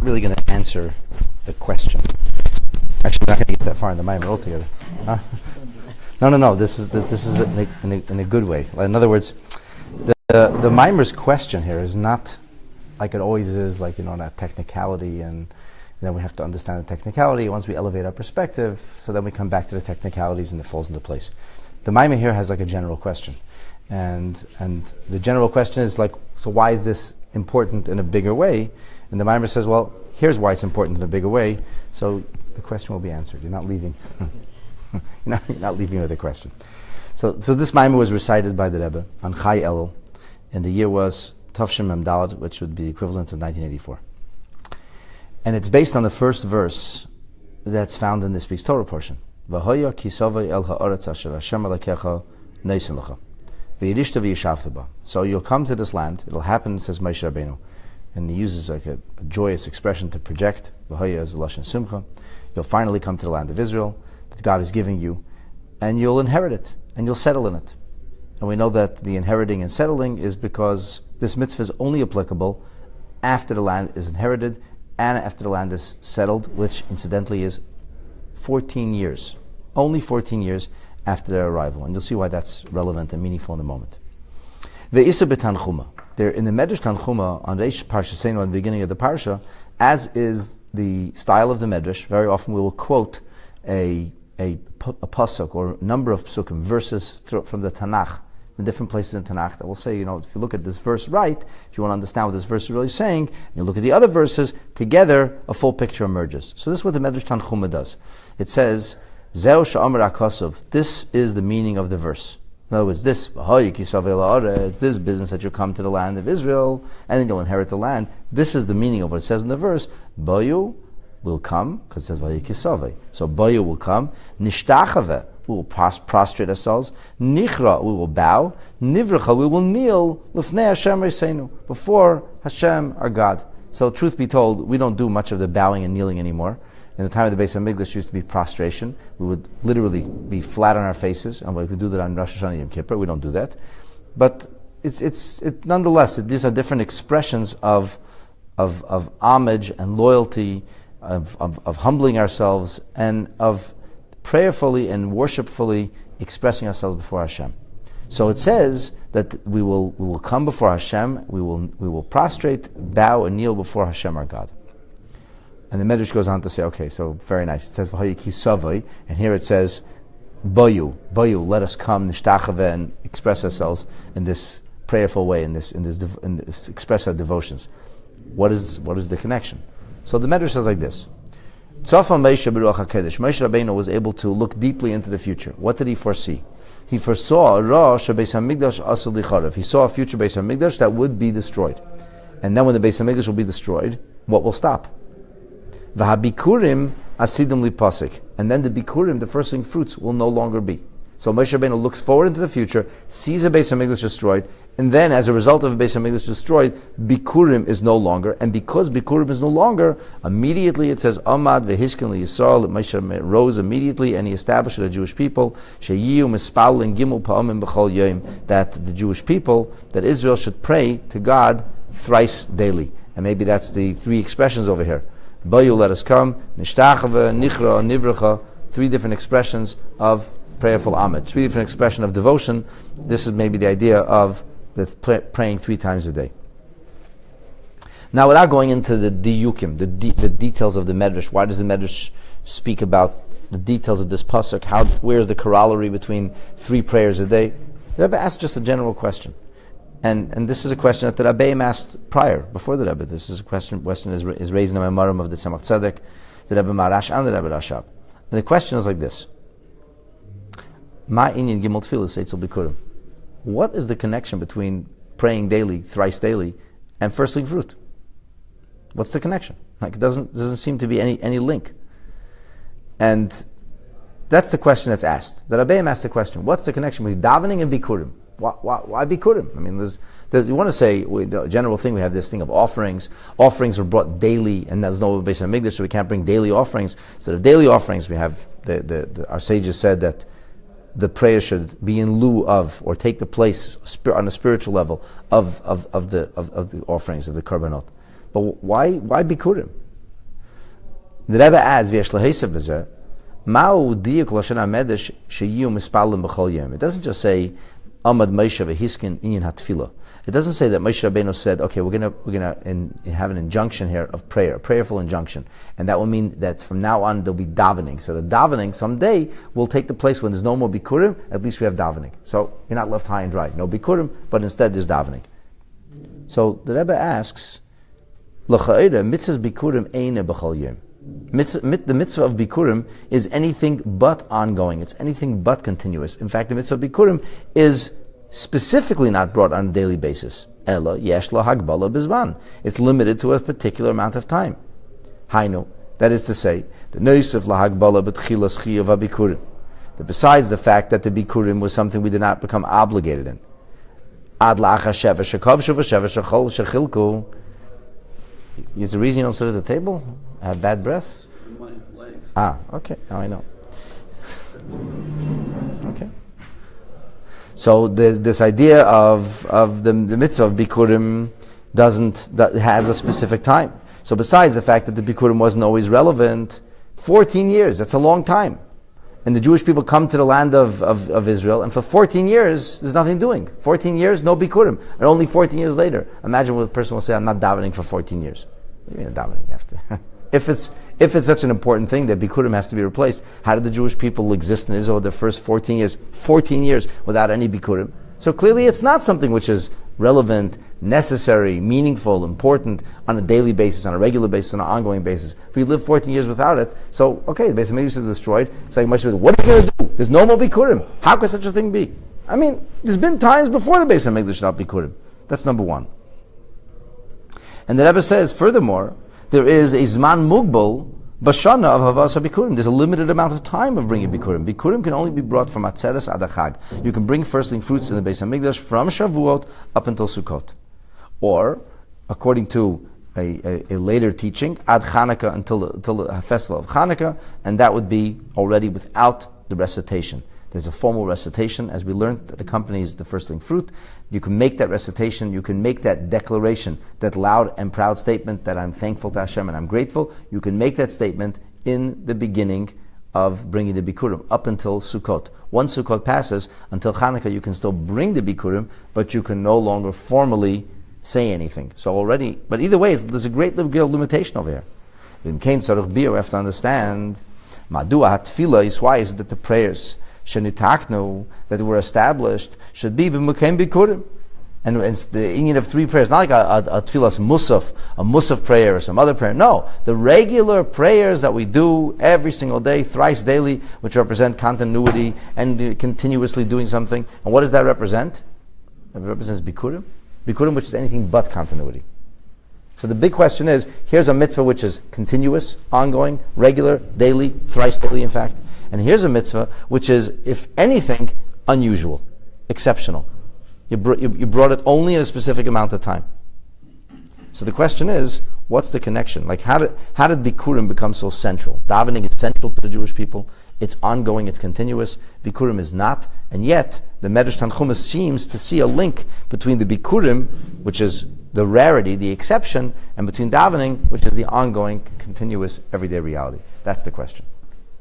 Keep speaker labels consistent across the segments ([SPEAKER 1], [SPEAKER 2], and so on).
[SPEAKER 1] really going to answer the question. Actually, we're not going to get that far in the Mamar altogether. Huh? No. This is in a good way. In other words, the Mamar's question here is not like it always is, like, that technicality, and then we have to understand the technicality. Once we elevate our perspective, so then we come back to the technicalities and it falls into place. The Mamar here has like a general question, and the general question is like, so why is this important in a bigger way? And the Mamar says, well, here's why it's important in a bigger way. So the question will be answered. You're not leaving. you're not leaving with a question. So this Mamar was recited by the Rebbe on Chai Elul, and the year was Tavshin Mem Daled, which would be equivalent to 1984. And it's based on the first verse that's found in this week's Torah portion. V'hoya kisavay el ha'aretz asher Hashem Elokecha neisin lecha v'yirishta v'yishavta ba. So you'll come to this land. It'll happen, says Moshe Rabbeinu, and he uses like a joyous expression to project. V'hoya is lashon simcha. You'll finally come to the land of Israel that God is giving you, and you'll inherit it, and you'll settle in it. And we know that the inheriting and settling is because this mitzvah is only applicable after the land is inherited and after the land is settled, which incidentally is 14 years. Only 14 years after their arrival. And you'll see why that's relevant and meaningful in a moment. Ve'isa b'tanchuma. There in the Medrash Tanchuma, on Reish Parshasenu, at the beginning of the Parsha, as is the style of the Medrash, very often we will quote a pasuk or a number of psukim, verses from the Tanakh, in different places in Tanakh, that will say, if you look at this verse right, if you want to understand what this verse is really saying, and you look at the other verses, together a full picture emerges. So this is what the Medrash Tanchuma does. It says, Zeu sha'amar akosov, this is the meaning of the verse. In other words, this business that you come to the land of Israel, and then you'll inherit the land. This is the meaning of what it says in the verse. Bayu will come, because it says Vayikisave. So Bayu will come. Nishtachave, we will prostrate ourselves. Nichra, we will bow. Nivracha, we will kneel. Lefnei Hashem Reseinu, before Hashem, our God. So truth be told, we don't do much of the bowing and kneeling anymore. In the time of the Beis HaMikdash, used to be prostration. We would literally be flat on our faces, and we do that on Rosh Hashanah and Yom Kippur. We don't do that, but it's nonetheless, these are different expressions of homage and loyalty, of humbling ourselves, and of prayerfully and worshipfully expressing ourselves before Hashem. So it says that we will come before Hashem. We will prostrate, bow, and kneel before Hashem, our God. And the Medrash goes on to say, okay, so very nice. It says V'hayiki savai, and here it says Bayu, let us come nishtachave and express ourselves in this prayerful way, in this express our devotions. What is the connection? So the Medrash says like this: Tzafa Moshe b'ruach hakodesh. Moshe Rabbeinu was able to look deeply into the future. What did he foresee? He foresaw Ra shebeis hamikdash asel licharav. He saw a future Beis HaMikdash that would be destroyed, and then when the Beis HaMikdash will be destroyed, what will stop? V'habikurim asidim lipasik, and then the bikurim, the firstling fruits, will no longer be. So Moshe Rabbeinu looks forward into the future, sees a Beis HaMikdash destroyed, and then as a result of a Beis HaMikdash destroyed, bikurim is no longer. And because bikurim is no longer, immediately it says Amad vehiskin liyisrael, that Moshe rose immediately and he established the Jewish people sheyiyu mispal and gimel pa'amim b'chol yom, that the Jewish people, that Israel should pray to God thrice daily. And maybe that's the three expressions over here. Bayu, let us come. Nishtachave, nichra, nivracha. Three different expressions of prayerful homage. Three different expressions of devotion. This is maybe the idea of the praying 3 times a day. Now, without going into the diyukim, the details of the Medrash, why does the Medrash speak about the details of this pasuk? Where's the corollary between 3 prayers a day? The Rebbe asked just a general question. And this is a question that the Rebbeim asked prior, before the Rebbe. This is a question is raised in the Mamar of the Tzemach Tzedek, the Rebbe Marash and the Rebbe Rashab. And the question is like this: Ma inyan gimel tefillah seitzel bikurim. What is the connection between praying daily, thrice daily, and firstling fruit? What's the connection? Like, it doesn't seem to be any link. And that's the question that's asked. The Rebbeim asked the question: what's the connection between davening and bikurim? Why Bikurim? I mean, you want to say, the general thing, we have this thing of offerings. Offerings are brought daily, and there's no Beis HaMikdash, so we can't bring daily offerings. So the daily offerings, we have, our sages said that the prayer should be in lieu of, or take the place on a spiritual level of the offerings, of the korbanot. But why Bikurim? The Rebbe adds, "V'yesh lehesav b'zeh, ma'u diuk lashon hamedesh sheyiu mispalim b'chol yom." It doesn't just say Amad Moshe v'hiskin inyan hatfila. It doesn't say that Moshe Rabbeinu said, "Okay, we're gonna have an injunction here of prayer, a prayerful injunction," and that will mean that from now on there'll be davening. So the davening someday will take the place when there's no more bikurim. At least we have davening. So you're not left high and dry. No bikurim, but instead there's davening. So the Rebbe asks, "L'cha'ira mitzvahs bikurim eine b'chol yom." The mitzvah of Bikurim is anything but ongoing. It's anything but continuous. In fact, the mitzvah of Bikurim is specifically not brought on a daily basis. Ella yesh lo hagbala bizman. It's limited to a particular amount of time. Hainu, that is to say, the noisef la hagbala b'tchilas chiyuv haBikurim. Besides the fact that the Bikurim was something we did not become obligated in. Ad la'acha sheva shekavshu v'sheva shechol shechilku. Is the reason you don't sit at the table? Have bad breath?
[SPEAKER 2] My legs.
[SPEAKER 1] Okay. Now I know. Okay. So this idea of the mitzvah of Bikurim has a specific time. So besides the fact that the Bikurim wasn't always relevant, 14 years, that's a long time. And the Jewish people come to the land of Israel, and for 14 years, there's nothing doing. 14 years, no Bikurim. And only 14 years later, imagine what a person will say, "I'm not davening for 14 years. What do you mean davening? You have to. If it's such an important thing that Bikurim has to be replaced, how did the Jewish people exist in Israel the first 14 years? 14 years without any Bikurim. So clearly it's not something which is relevant, necessary, meaningful, important on a daily basis, on a regular basis, on an ongoing basis. If we live 14 years without it, so okay, the Beis HaMikdash is destroyed. It's like Moshe said, what are you going to do? There's no more Bikurim. How could such a thing be? I mean, there's been times before the Beis HaMikdash not Bikurim. That's number one. And the Rebbe says, furthermore, there is a Zman Mugbal Bashana of Havasa Bikurim. There's a limited amount of time of bringing Bikurim. Bikurim can only be brought from Atzeres ad Chag. You can bring firstling fruits in the Beis HaMikdash from Shavuot up until Sukkot. Or, according to a later teaching, ad Chanukah until the festival of Chanukah, and that would be already without the recitation. There's a formal recitation, as we learned, that accompanies the firstling fruit. You can make that recitation, you can make that declaration, that loud and proud statement that I'm thankful to Hashem and I'm grateful. You can make that statement in the beginning of bringing the Bikurim, up until Sukkot. Once Sukkot passes, until Chanukah, you can still bring the Bikurim, but you can no longer formally say anything. So already, but either way, there's a great deal of limitation over here. In Kain Tzarech Bia, we have to understand, Madua HaTfilah is why is it that the prayers Shenitaknu, that were established, should be b'mukeim bikurim. And it's the union of three prayers, not like a tfilas musaf, a musaf prayer or some other prayer. No, the regular prayers that we do every single day, thrice daily, which represent continuity and continuously doing something. And what does that represent? It represents bikurim. Bikurim, which is anything but continuity. So the big question is, here's a mitzvah which is continuous, ongoing, regular, daily, thrice daily in fact. And here's a mitzvah which is, if anything, unusual, exceptional. You brought it only in a specific amount of time. So the question is, what's the connection? Like, how did Bikurim become so central? Davening is central to the Jewish people. It's ongoing, it's continuous. Bikurim is not. And yet, the Medrash Tanchuma seems to see a link between the Bikurim, which is the rarity, the exception, and between davening, which is the ongoing, continuous, everyday reality. That's the question.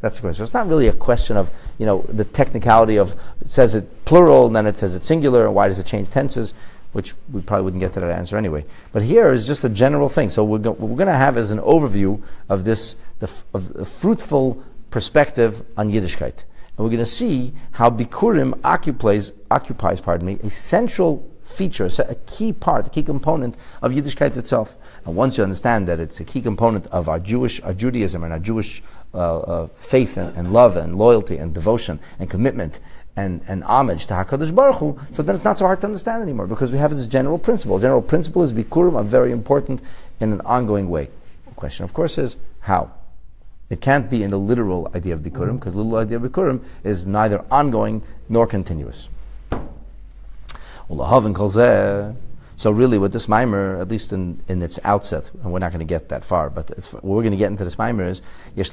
[SPEAKER 1] That's the question. It's not really a question of, the technicality of, it says it plural, and then it says it singular, and why does it change tenses, which we probably wouldn't get to that answer anyway. But here is just a general thing. So what we're going to have as an overview of this, of a fruitful perspective on Yiddishkeit. And we're going to see how Bikurim occupies a central feature, a key part, a key component of Yiddishkeit itself. And once you understand that it's a key component of our Judaism and our Jewish faith and love and loyalty and devotion and commitment and homage to HaKadosh Baruch Hu, so then it's not so hard to understand anymore, because we have this general principle. General principle is Bikurim are very important in an ongoing way. The question, of course, is how? It can't be in the literal idea of Bikurim, because the literal idea of Bikurim is neither ongoing nor continuous. So So really what this mimer, at least in its outset, and we're not going to get that far, but what we're going to get into this mimer is, we have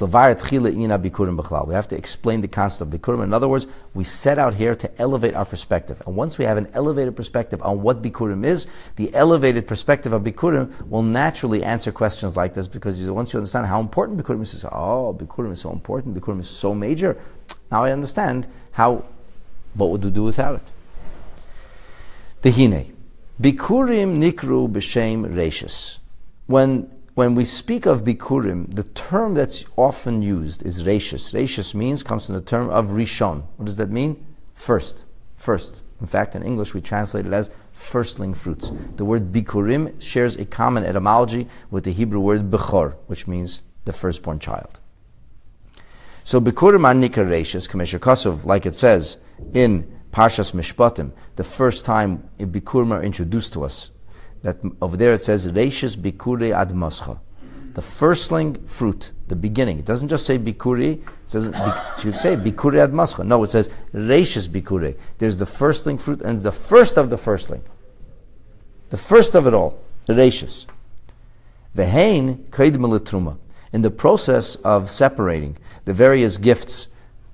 [SPEAKER 1] to explain the concept of Bikurim. In other words, we set out here to elevate our perspective. And once we have an elevated perspective on what Bikurim is, the elevated perspective of Bikurim will naturally answer questions like this, because once you understand how important Bikurim is, you say, oh, Bikurim is so important, Bikurim is so major. Now I understand what would we do without it? The Hine. Bikurim nikru b'shem reishis. When we speak of Bikurim, the term that's often used is reishis. Reishis comes from the term of rishon. What does that mean? First. In fact, in English we translate it as firstling fruits. The word Bikurim shares a common etymology with the Hebrew word bechor, which means the firstborn child. So Bikurim an nikra reishis, kamesher kosov, like it says in Parshas Mishpatim, the first time Bikurim are introduced to us. That over there it says Reishis Bikuri ad Mascha, the firstling fruit, the beginning. It doesn't just say Bikuri. It doesn't. You should say Bikuri ad Mascha. No, it says Reishis Bikuri. There's the firstling fruit, and it's the first of the firstling, the first of it all, the Reishis. Vehein kaidma letruma. In the process of separating the various gifts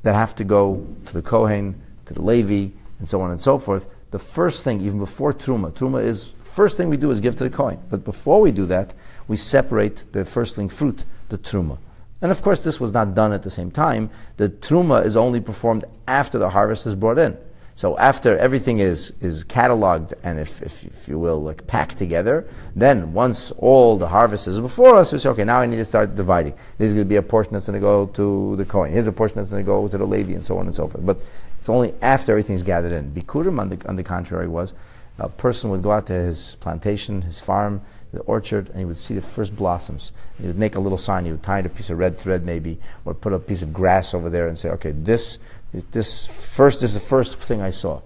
[SPEAKER 1] that have to go to the Kohen, to the Levi, and so on and so forth, the first thing, even before Truma is, first thing we do is give to the Kohen. But before we do that, we separate the firstling fruit, the Truma. And of course, this was not done at the same time. The Truma is only performed after the harvest is brought in. So after everything is cataloged and, if you will, like packed together, then once all the harvest is before us, we say, okay, now I need to start dividing. There's going to be a portion that's going to go to the Kohen. Here's a portion that's going to go to the Levi, and so on and so forth. But it's only after everything's gathered in. Bikurim, on the contrary, was a person would go out to his plantation, his farm, the orchard, and he would see the first blossoms. And he would make a little sign. He would tie it a piece of red thread maybe, or put a piece of grass over there and say, okay, this is the first thing I saw.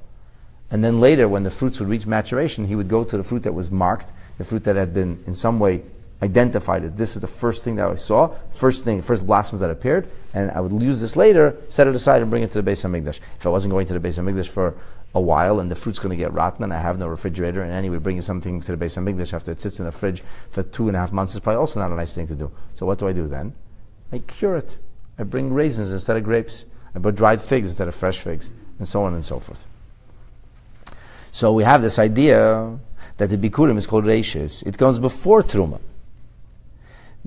[SPEAKER 1] And then later, when the fruits would reach maturation, he would go to the fruit that was marked, the fruit that had been in some way identified as this is the first thing that I saw, first blossoms that appeared, and I would use this later, set it aside, and bring it to the Beis HaMikdash. If I wasn't going to the Beis HaMikdash for a while, and the fruit's going to get rotten, and I have no refrigerator, and anyway, bringing something to the Beis HaMikdash after it sits in the fridge for 2.5 months is probably also not a nice thing to do. So what do I do then? I cure it. I bring raisins instead of grapes. I put dried figs instead of fresh figs, and so on and so forth. So we have this idea that the Bikurim is called Reishis. It comes before Truma.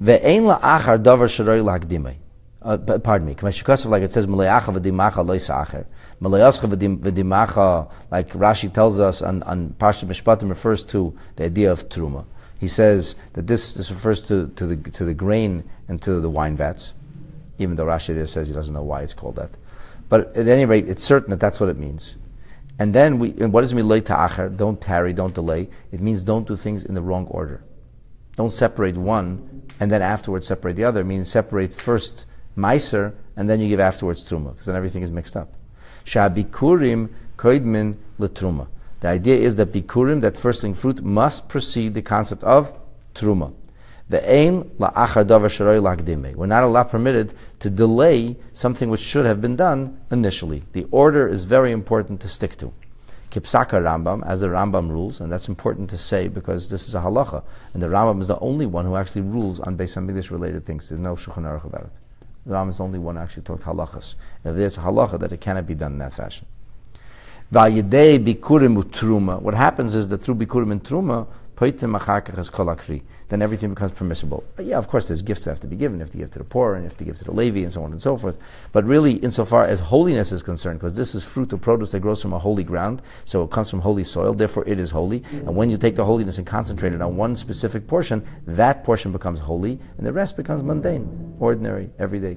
[SPEAKER 1] Ve'ein la'achar davar sharoi la'akdimei. Pardon me. Like it says, Mele'acha v'dimacha loisa acher. Mele'ascha v'dimacha, like Rashi tells us on Parshat Mishpatim, refers to the idea of Truma. He says that this refers to the grain and to the wine vats, even though Rashi there says he doesn't know why it's called that. But at any rate, it's certain that that's what it means. And then, what does it mean, ta'achar? Don't tarry, don't delay. It means don't do things in the wrong order. Don't separate one, and then afterwards separate the other. It means separate first meiser, and then you give afterwards truma, because then everything is mixed up. Bikurim koidmin letruma. The idea is that Bikurim, that firstling fruit, must precede the concept of truma. We're not permitted to delay something which should have been done initially. The order is very important to stick to. Kipsaka Rambam, as the Rambam rules, and that's important to say because this is a halacha, and the Rambam is the only one who actually rules on Beis HaMikdash related things. There's no Shulchan Aruch about it. The Rambam is the only one who actually talked halachas. If there's a halacha, that it cannot be done in that fashion. V'ayidei bikurim u'truma. What happens is that through bikurim and truma, then everything becomes permissible. But yeah, of course, there's gifts that have to be given. You have to give to the poor, and you have to give to the Levi, and so on and so forth. But really, insofar as holiness is concerned, because this is fruit or produce that grows from a holy ground, so it comes from holy soil, therefore it is holy. And when you take the holiness and concentrate it on one specific portion, that portion becomes holy, and the rest becomes mundane, ordinary, everyday.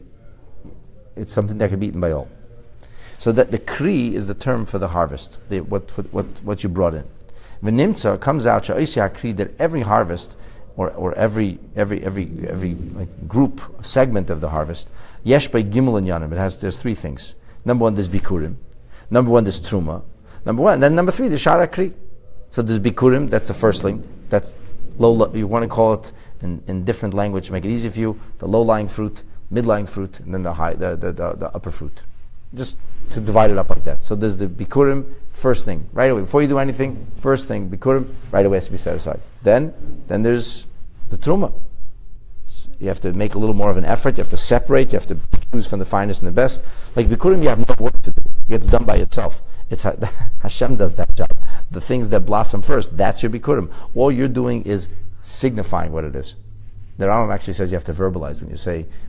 [SPEAKER 1] It's something that can be eaten by all. So that the kri is the term for the harvest, what you brought in. V'nimtza comes out that every harvest, or every like group segment of the harvest, yesh by gimel and yanim. There's three things. Number one, there's bikurim. Number one, there's truma. Number one, and then number three, there's shara kri. So there's bikurim. That's the firstling. That's low. You want to call it in different language to make it easy for you. The low-lying fruit, mid-lying fruit, and then the upper fruit. just to divide it up like that. So there's the Bikurim, first thing, right away. Before you do anything, first thing, Bikurim, right away has to be set aside. Then there's the Truma. You have to make a little more of an effort. You have to separate. You have to choose from the finest and the best. Like Bikurim, you have no work to do. It gets done by itself. It's Hashem does that job. The things that blossom first, that's your Bikurim. All you're doing is signifying what it is. The Rambam actually says you have to verbalize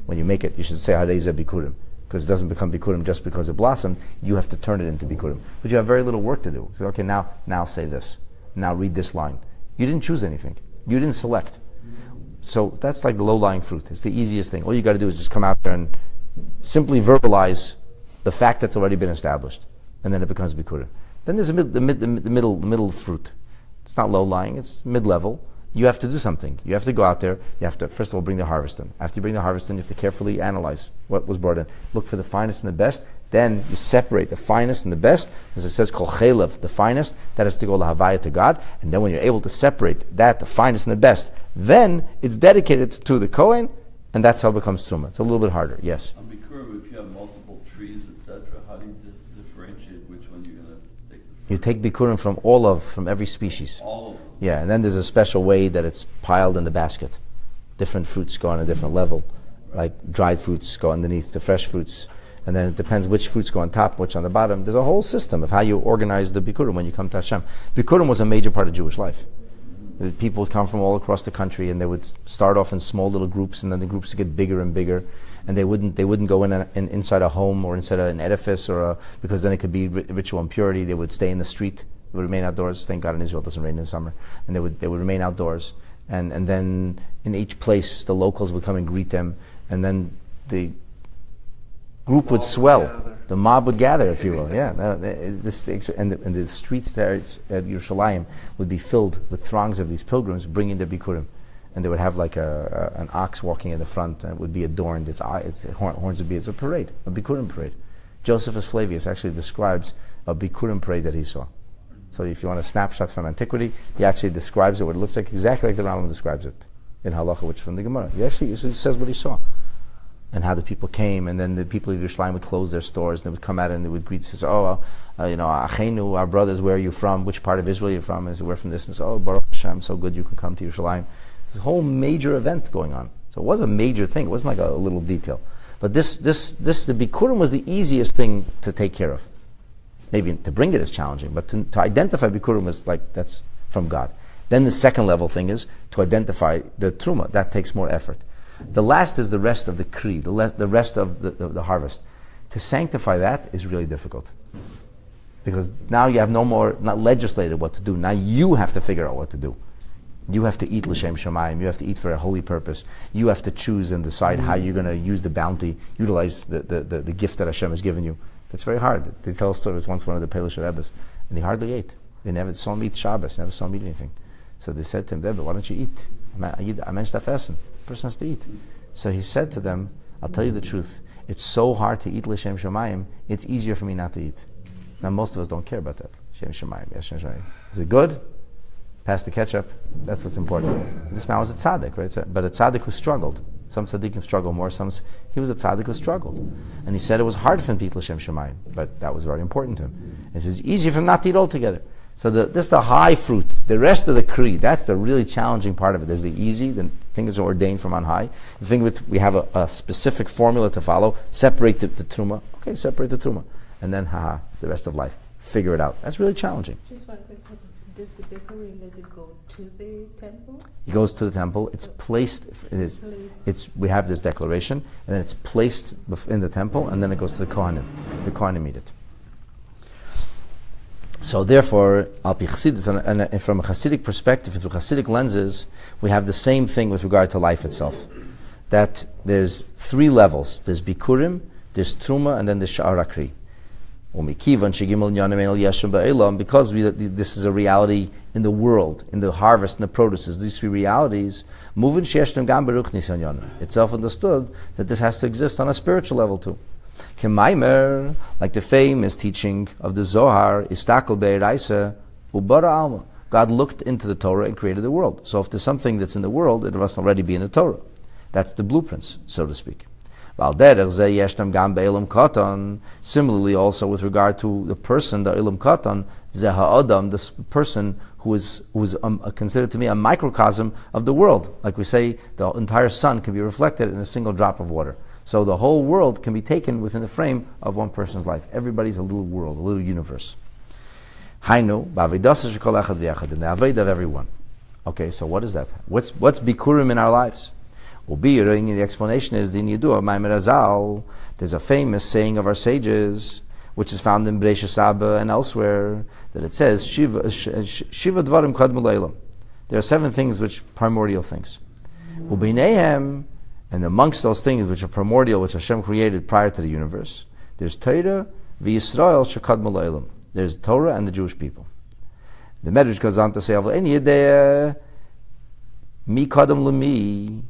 [SPEAKER 1] when you make it. You should say Hareza Bikurim, because it doesn't become Bikurim just because it blossomed. You have to turn it into Bikurim, but you have very little work to do. So okay, now say this. Now read this line. You didn't choose anything. You didn't select. So that's like the low-lying fruit. It's the easiest thing. All you got to do is just come out there and simply verbalize the fact that's already been established, and then it becomes Bikurim. Then there's the middle fruit. It's not low-lying. It's mid-level. You have to do something. You have to go out there. You have to, first of all, bring the harvest in. After you bring the harvest in, you have to carefully analyze what was brought in. Look for the finest and the best. Then you separate the finest and the best. As it says, Kol Chelev, the finest, that has to go Lahavaya to God. And then when you're able to separate that, the finest and the best, then it's dedicated to the Kohen, and that's how it becomes Truma. It's a little bit harder, yes.
[SPEAKER 2] On Bikurim, if you have multiple trees, etc., how do you differentiate which one you're going to take?
[SPEAKER 1] You take Bikurim from every species.
[SPEAKER 2] All of them.
[SPEAKER 1] Yeah, and then there's a special way that it's piled in the basket. Different fruits go on a different level. Like dried fruits go underneath the fresh fruits. And then it depends which fruits go on top, which on the bottom. There's a whole system of how you organize the Bikurim when you come to Hashem. Bikurim was a major part of Jewish life. The people would come from all across the country, and they would start off in small little groups, and then the groups would get bigger and bigger. And they wouldn't go inside a home or inside an edifice, because then it could be ritual impurity. They would stay in the street. They would remain outdoors. Thank God in Israel it doesn't rain in the summer. And they would remain outdoors. And then in each place the locals would come and greet them. And then the group would swell. The mob would gather, if you will. Yeah. And the streets there at Yerushalayim would be filled with throngs of these pilgrims bringing their Bikurim. And they would have like an ox walking in the front, and it would be adorned. Its horns would be. It's a parade, a Bikurim parade. Josephus Flavius actually describes a Bikurim parade that he saw. So if you want a snapshot from antiquity, he actually describes it, what it looks like, exactly like the Rambam describes it in Halacha, which is from the Gemara. He actually says what he saw, and how the people came, and then the people of Yerushalayim would close their stores, and they would come out and they would greet, says, Achenu, our brothers, where are you from? Which part of Israel are you from? And say, we're from this. And say, Baruch Hashem, so good you could come to Yerushalayim. This whole major event going on. So it was a major thing. It wasn't like a little detail. But the Bikurim was the easiest thing to take care of. Maybe to bring it is challenging, but to identify Bikurim is like, that's from God. Then the second level thing is to identify the Truma. That takes more effort. The last is the rest of the Kri, the rest of the harvest. To sanctify that is really difficult. Because now you have no more, not legislated what to do. Now you have to figure out what to do. You have to eat l'shem shamayim. You have to eat for a holy purpose. You have to choose and decide how you're going to use the bounty, utilize the gift that Hashem has given you. It's very hard. They tell a story. It was once one of the Polish Rebbes, and he hardly ate. They never saw him eat Shabbos, never saw him eat anything. So they said to him, Rebbe, why don't you eat? I mentioned that essen. The person has to eat. So he said to them, I'll tell you the truth. It's so hard to eat l'shem shamayim, it's easier for me not to eat. Now most of us don't care about that. Shem shamayim, yes, shem shamayim. Is it good? Pass the ketchup. That's what's important. This man was a tzaddik, right? But a tzaddik who struggled. Some tzaddikim struggle more. He was a tzaddik who struggled. And he said it was hard for him to eat l'shem shamayim, but that was very important to him. It was easy for him not to eat altogether. So this is the high fruit. The rest of the Kri, that's the really challenging part of it. There's the easy, the things are ordained from on high. The thing we have a specific formula to follow. Separate the Truma. Okay, separate the Truma. And then, the rest of life. Figure it out. That's really challenging.
[SPEAKER 3] Just one quick question. Does the Bikurim, does it go to the temple?
[SPEAKER 1] It goes to the temple. It's placed. We have this declaration, and then it's placed in the temple, and then it goes to the Kohanim. The Kohanim eat it. So therefore, al pi Chassidus, and from a Chassidic perspective, through Chassidic lenses, we have the same thing with regard to life itself. That there's three levels. There's Bikurim, there's Truma, and then there's Sha'ar HaKri. Because this is a reality in the world, in the harvest and the produces, these three realities, it's self-understood that this has to exist on a spiritual level too. Like the famous teaching of the Zohar, God looked into the Torah and created the world. So if there's something that's in the world, it must already be in the Torah. That's the blueprints, so to speak. Similarly, also with regard to the person, the Ilam Katan, Zeha Adam, this person who is considered to be a microcosm of the world. Like we say, the entire sun can be reflected in a single drop of water. So the whole world can be taken within the frame of one person's life. Everybody's a little world, a little universe. Hainu, ba'avidasa shekol echad v'yachad, in the aved of everyone. Okay, so what is that? What's Bikurim in our lives? The explanation is the Yidua Mamar Azal. There's a famous saying of our sages, which is found in Bereishis Rabbah and elsewhere, that it says Shiva Dvarim Kadmu Leilam. There are 7 things which primordial things. Ubeinehem, and amongst those things which are primordial, which Hashem created prior to the universe, there's Torah v'Yisrael shekadmu leilam. There's Torah and the Jewish people. The Medrash goes on to say, mi kadam l'mi.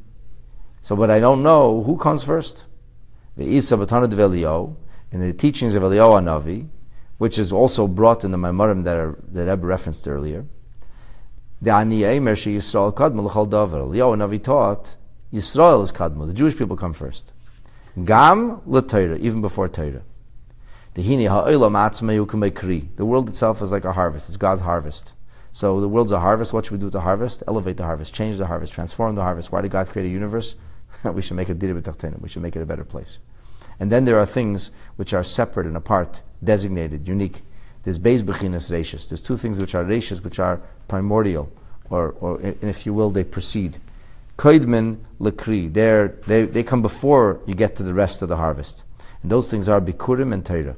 [SPEAKER 1] So, but I don't know who comes first. Ve'isa b'tana d'Eliyahu, in the teachings of Eliyahu Hanavi, which is also brought in the Mamarim that Rebbe referenced earlier. The Ani Eimer she Yisrael kadmu l'chol davar. Eliyahu Hanavi taught Yisrael is kadmu. The Jewish people come first. Gam l'Torah, even before Torah. The hini ha'olam atzmei u'kumei. The world itself is like a harvest. It's God's harvest. So the world's a harvest. What should we do with the harvest? Elevate the harvest, change the harvest, transform the harvest. Why did God create a universe? We should make it dira b'tachtenim. We should make it a better place. And then there are things which are separate and apart, designated, unique. There's beis bechinas reishis. There's 2 things which are reishis, which are primordial, or if you will, they precede. Koidmin lekri. They come before you get to the rest of the harvest. And those things are Bikurim and Torah.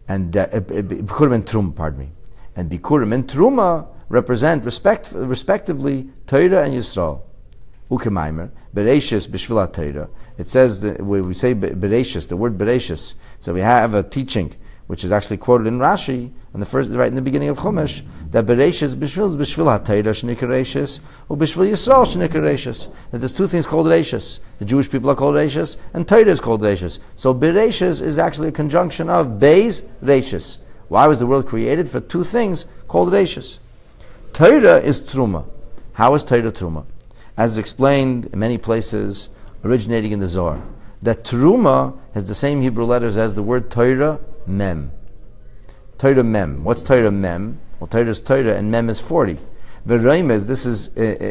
[SPEAKER 1] And Bikurim and Truma, pardon me. And Bikurim and Truma represent respectively Torah and Yisrael. Ukemaimer, Bereishis b'shvil Torah. It says when we say Bereishis, the word Bereishis. So we have a teaching which is actually quoted in Rashi, right in the beginning of Chumash, that Bereishis b'shvil HaTorah sh'nikar Reishis, or b'shvil Yisrael sh'nikar Reishis. That there's 2 things called Reishis. The Jewish people are called Reishis, and Torah is called Reishis. So Bereishis is actually a conjunction of Beis Reishis. Why was the world created? For 2 things called Reishis. Torah is Truma. How is Torah Truma? As explained in many places, originating in the Zohar, that Truma has the same Hebrew letters as the word Torah, Mem. Torah Mem. What's Torah Mem? Well, Torah is Torah, and Mem is 40. V'reimes, this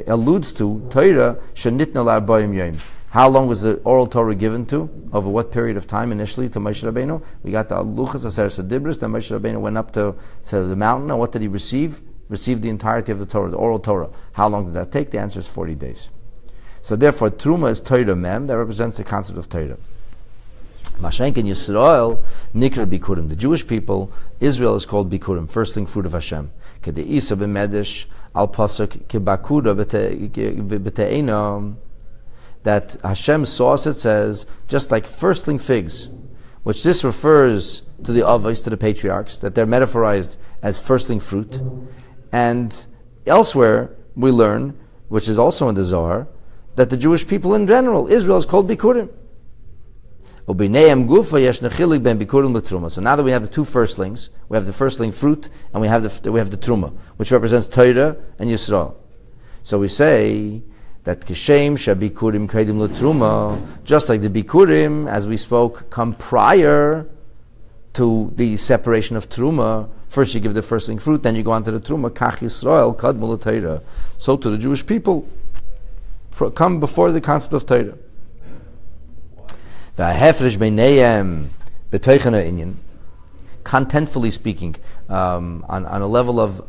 [SPEAKER 1] alludes to Torah shenitna la'arbayim yom. How long was the oral Torah given to? Over what period of time initially to Moshe Rabbeinu? We got the Luchas Aseret Dibros. Then Moshe Rabbeinu went up to the mountain, and what did he receive? Received the entirety of the Torah, the oral Torah. How long did that take? The answer is 40 days. So therefore, Truma is Torah Mem, that represents the concept of Torah. Mashenkin Yisrael, Nikra Bikurim. The Jewish people, Israel is called Bikurim, firstling fruit of Hashem. Kedeisa b'medesh al pasuk kebakura b'te'ena. That Hashem's sauce, it says, just like firstling figs, which this refers to the Avos, to the patriarchs, that they're metaphorized as firstling fruit. And elsewhere, we learn, which is also in the Zohar, that the Jewish people in general, Israel, is called Bikurim. So now that we have the 2 firstlings, we have the firstling fruit, and we have the Truma, which represents Torah and Yisrael. So we say that Kishem Shabikurim Kaidim L'Truma, just like the Bikurim, as we spoke, come prior to the separation of Truma. First you give the firstling fruit, then you go on to the Truma. Kach Yisrael Kadmu L'Torah. So to the Jewish people, come before the concept of Torah. V'hefresh b'neihem b'toichana inyan. Contentfully speaking, on a level of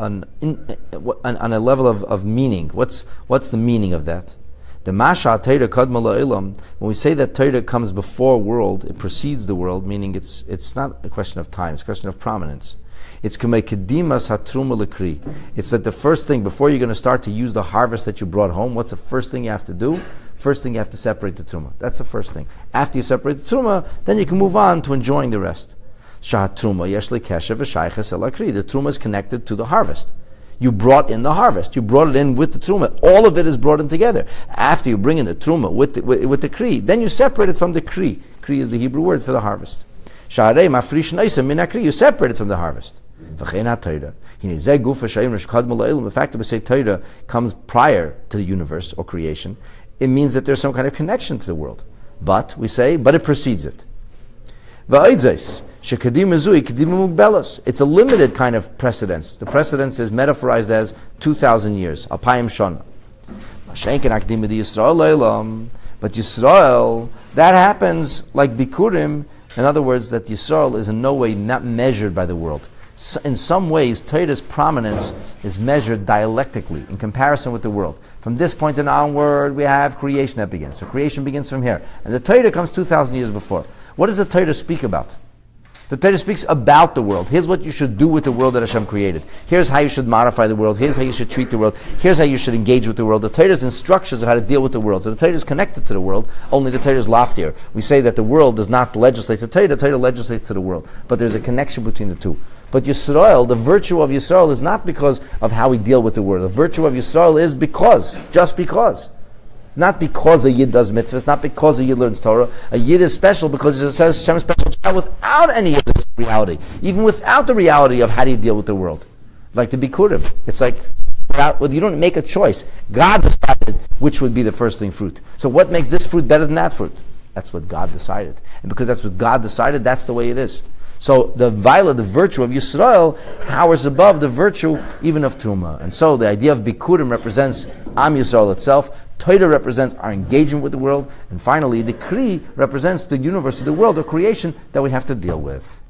[SPEAKER 1] meaning. What's the meaning of that? The Masha Torah Kadma La'ilam. When we say that Torah comes before world, it precedes the world, meaning it's not a question of time; it's a question of prominence. It's Kedimas Hatruma Lekri. It's that the first thing before you're going to start to use the harvest that you brought home. What's the first thing you have to do? First thing you have to separate the truma. That's the first thing. After you separate the truma, then you can move on to enjoying the rest. Shahat truma yeshli keshev v'shayches elakri. The truma is connected to the harvest. You brought in the harvest. You brought it in with the truma. All of it is brought in together. After you bring in the truma with the kri, then you separate it from the kri. Kri is the Hebrew word for the harvest. Sharei mafrish naisa min akri. You separate it from the harvest. The fact that we say Torah comes prior to the universe or creation, it means that there's some kind of connection to the world. But, we say, but it precedes it. It's a limited kind of precedence. The precedence is metaphorized as 2,000 years. Alpayim Shana. But Yisrael, that happens like Bikurim. In other words, that Yisrael is in no way not measured by the world. In some ways, Torah's prominence is measured dialectically in comparison with the world. From this point and onward, we have creation that begins. So creation begins from here. And the Torah comes 2,000 years before. What does the Torah speak about? The Torah speaks about the world. Here's what you should do with the world that Hashem created. Here's how you should modify the world. Here's how you should treat the world. Here's how you should engage with the world. The Torah's instructions of how to deal with the world. So the Torah is connected to the world, only the Torah is loftier. We say that the world does not legislate the Torah legislates to the world. But there's a connection between the two. But Yisrael, the virtue of Yisrael is not because of how we deal with the world. The virtue of Yisrael is because, just because. Not because a Yid does mitzvahs, not because a Yid learns Torah. A Yid is special because he's a Hashem special child without any of this reality. Even without the reality of how do you deal with the world. Like the Bikurim. It's like, you don't make a choice. God decided which would be the firstling fruit. So what makes this fruit better than that fruit? That's what God decided. And because that's what God decided, that's the way it is. So the virtue of Yisrael, towers above the virtue even of Truma. And so the idea of Bikurim represents Am Yisrael itself. Torah represents our engagement with the world. And finally, the Kri represents the universe of the world, or creation, that we have to deal with.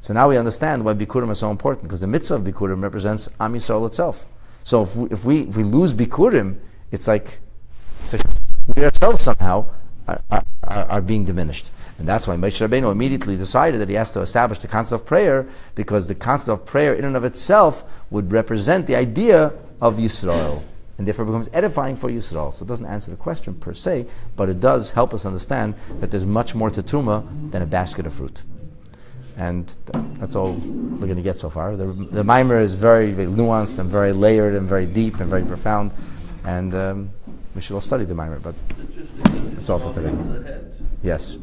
[SPEAKER 1] So now we understand why Bikurim is so important, because the mitzvah of Bikurim represents Am Yisrael itself. So if we lose Bikurim, it's like we ourselves somehow are being diminished. And that's why Moshe Rabbeinu immediately decided that he has to establish the concept of prayer, because the concept of prayer in and of itself would represent the idea of Yisrael, and therefore becomes edifying for Yisrael. So it doesn't answer the question per se, but it does help us understand that there's much more to Truma than a basket of fruit. And that's all we're going to get so far. The Mamar is very, very nuanced and very layered and very deep and very profound. And we should all study the Mamar, but that's all for today. Yes.